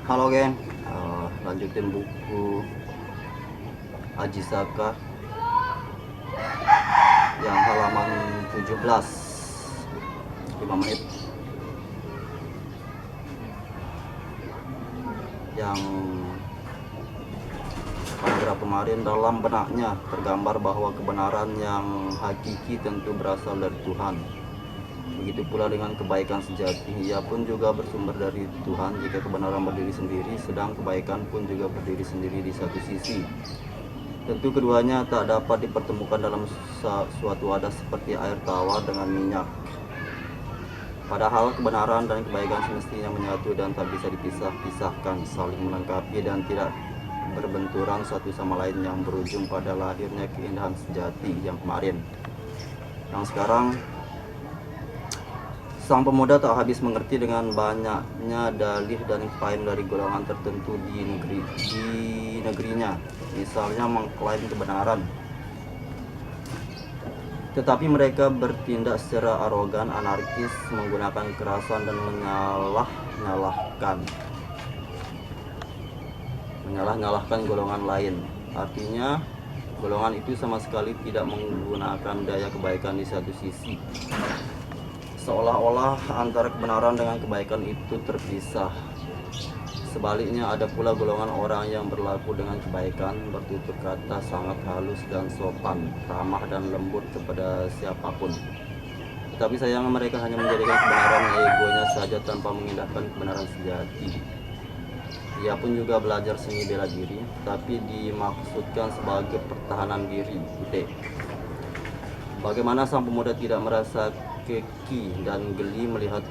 Halo geng, lanjutin buku Aji Saka yang halaman 17, 5 menit. Yang paragraf kemarin, dalam benaknya tergambar bahwa kebenaran yang hakiki tentu berasal dari Tuhan. Begitu pula dengan kebaikan sejati, ia pun juga bersumber dari Tuhan. Jika kebenaran berdiri sendiri, sedang kebaikan pun juga berdiri sendiri di satu sisi. Tentu keduanya tak dapat dipertemukan dalam suatu wadah seperti air tawar dengan minyak. Padahal kebenaran dan kebaikan semestinya menyatu dan tak bisa dipisah-pisahkan, saling melengkapi dan tidak berbenturan satu sama lain, yang berujung pada lahirnya keindahan sejati yang kemarin. Yang sekarang, sang pemuda tak habis mengerti dengan banyaknya dalih dan klaim dari golongan tertentu di negerinya, misalnya mengklaim kebenaran. Tetapi mereka bertindak secara arogan, anarkis, menggunakan kekerasan dan menyalah-nyalahkan golongan lain. Artinya, golongan itu sama sekali tidak menggunakan daya kebaikan di satu sisi. Seolah-olah antara kebenaran dengan kebaikan itu terpisah. Sebaliknya, ada pula golongan orang yang berlaku dengan kebaikan, bertutur kata sangat halus dan sopan, ramah dan lembut kepada siapapun. Tetapi sayangnya mereka hanya menjadikan kebenaran egonya saja tanpa mengindahkan kebenaran sejati. Ia pun juga belajar seni bela diri, tapi dimaksudkan sebagai pertahanan diri. Bagaimana sang pemuda tidak merasa keki dan geli melihat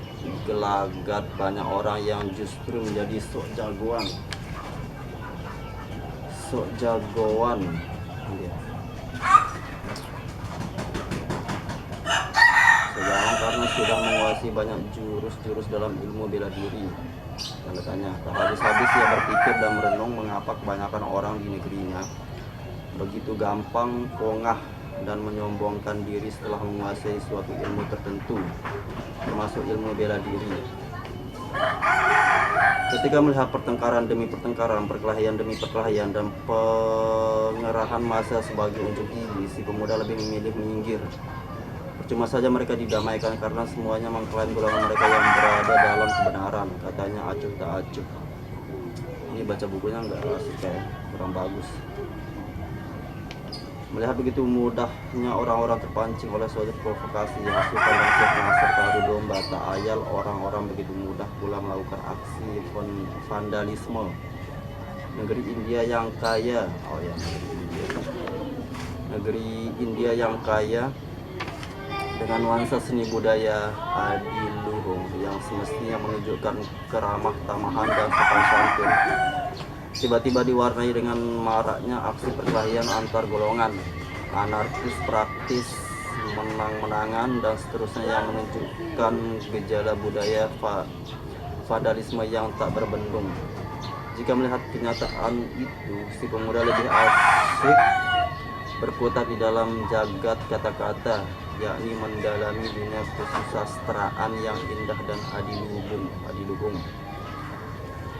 gelagat banyak orang yang justru menjadi sok jagoan sekarang, karena sudah menguasai banyak jurus-jurus dalam ilmu bela diri. Tanda tanya. Tak habis-habis ia berpikir dan merenung mengapa kebanyakan orang di negerinya begitu gampang pongah dan menyombongkan diri setelah menguasai suatu ilmu tertentu, termasuk ilmu bela diri. Ketika melihat pertengkaran demi pertengkaran, perkelahian demi perkelahian, dan pengerahan massa sebagai unjuk gigi, si pemuda lebih memilih menyinggir. Percuma saja mereka didamaikan karena semuanya mengklaim golongan mereka yang berada dalam kebenaran. Katanya acuh tak acuh. Ini baca bukunya nggak asik ya, kurang bagus. Melihat begitu mudahnya orang-orang terpancing oleh suatu provokasi yang suka dan fitnah serta adu domba, tak ayal orang-orang begitu mudah pula melakukan aksi vandalisme. Negeri India yang kaya, negeri India yang kaya dengan nuansa seni budaya adiluhung yang semestinya menunjukkan keramah tamahan dan sopan santun, tiba-tiba diwarnai dengan maraknya aksi perkelahian antar golongan, anarkis praktis, menang-menangan, dan seterusnya, yang menunjukkan gejala budaya vandalisme yang tak berbendung. Jika melihat kenyataan itu, si pemuda lebih asik berputar di dalam jagat kata-kata, yakni mendalami dunia kesusastraan yang indah dan adiluhung.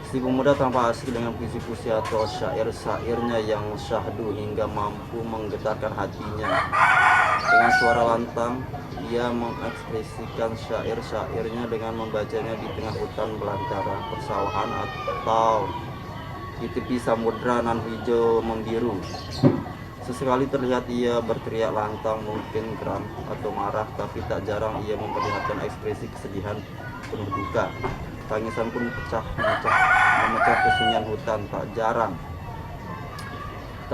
Si pemuda tampak asik dengan puisi-puisi atau syair-syairnya yang syahdu hingga mampu menggetarkan hatinya. Dengan suara lantang, ia mengekspresikan syair-syairnya dengan membacanya di tengah hutan belantara, persawahan, atau di tepi samudra nan hijau membiru. Sesekali terlihat ia berteriak lantang, mungkin geram atau marah, tapi tak jarang ia memperlihatkan ekspresi kesedihan penuh duka. Tangisan pun memecah kesunyian hutan. Tak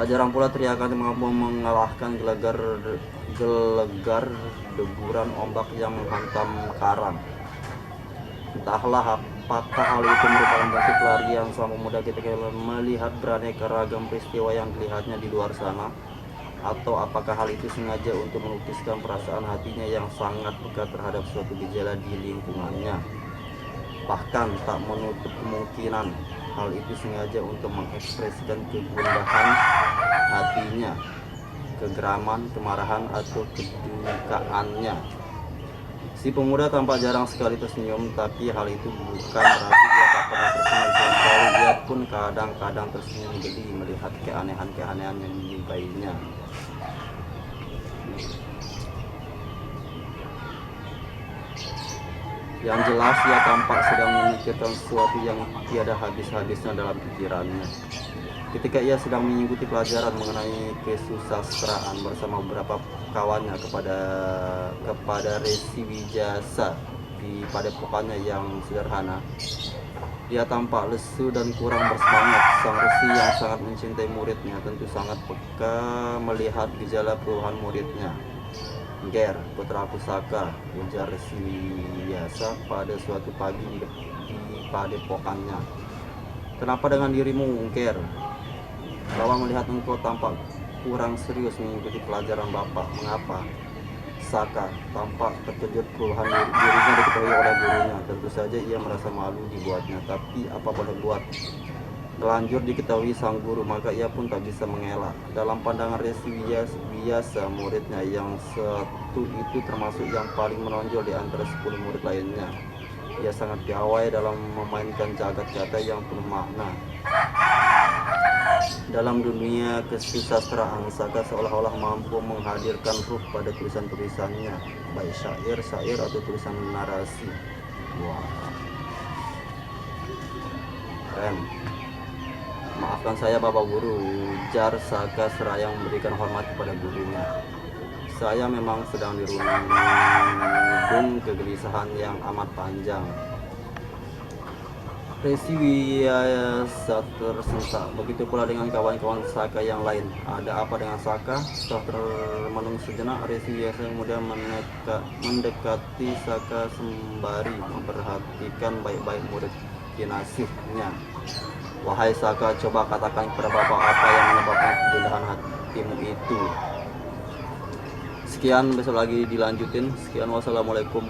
jarang pula teriakan mampu mengalahkan gelegar deburan ombak yang menghantam karang. Entahlah apakah hal itu merupakan bentuk pelarian sang pemuda ketika melihat beraneka ragam peristiwa yang dilihatnya di luar sana, atau apakah hal itu sengaja untuk melukiskan perasaan hatinya yang sangat dekat terhadap suatu gejala di lingkungannya. Bahkan tak menutup kemungkinan hal itu sengaja untuk mengekspresikan kegundahan hatinya, kegeraman, kemarahan, atau kedukaannya. Si pemuda tampak jarang sekali tersenyum, tapi hal itu bukan berarti ia tak pernah tersenyum sama sekali. Ia pun kadang-kadang tersenyum geli melihat keanehan-keanehan yang menjumpainya. Yang jelas ia tampak sedang memikirkan sesuatu yang tiada habis-habisnya dalam pikirannya. Ketika ia sedang mengikuti pelajaran mengenai kesusastraan bersama beberapa kawannya kepada Resi Wijasa di padepokannya yang sederhana, dia tampak lesu dan kurang bersemangat. Sang resi yang sangat mencintai muridnya tentu sangat peka melihat gejala perubahan muridnya. "Nger, putraku Saka," ujar Resi Wijasa pada suatu pagi di padepokannya. "Kenapa dengan dirimu, Nger? Bahwa melihat engkau tampak kurang serius mengikuti pelajaran Bapak. Mengapa?" Saka tampak terkejut perubahan dirinya diketahui oleh gurunya. Tentu saja ia merasa malu dibuatnya, tapi apa boleh buat. Telanjur diketahui sang guru, maka ia pun tak bisa mengelak. Dalam pandangan Resi Wijasa, muridnya yang satu itu termasuk yang paling menonjol di antara 10 murid lainnya. Ia sangat piawai dalam memainkan jagat kata yang penuh makna. Dalam dunia kesusastraan, Saka seolah-olah mampu menghadirkan ruh pada tulisan-tulisannya, baik syair atau tulisan narasi. Wah, keren. "Maafkan saya Bapak Guru," ujar Saka seraya memberikan hormat kepada gurunya. "Saya memang sedang dirundung kegelisahan yang amat panjang." Resi Wijasa tersentak. Begitu pula dengan kawan-kawan Saka yang lain. "Ada apa dengan Saka?" Setelah termenung sejenak, Resi Wijasa kemudian mendekati Saka sembari memperhatikan baik-baik murid kinasihnya. "Wahai Saka, coba katakan kepada Bapak apa yang menyebabkan kegundahan hatimu itu." Sekian, besok lagi dilanjutin. Sekian, wassalamualaikum.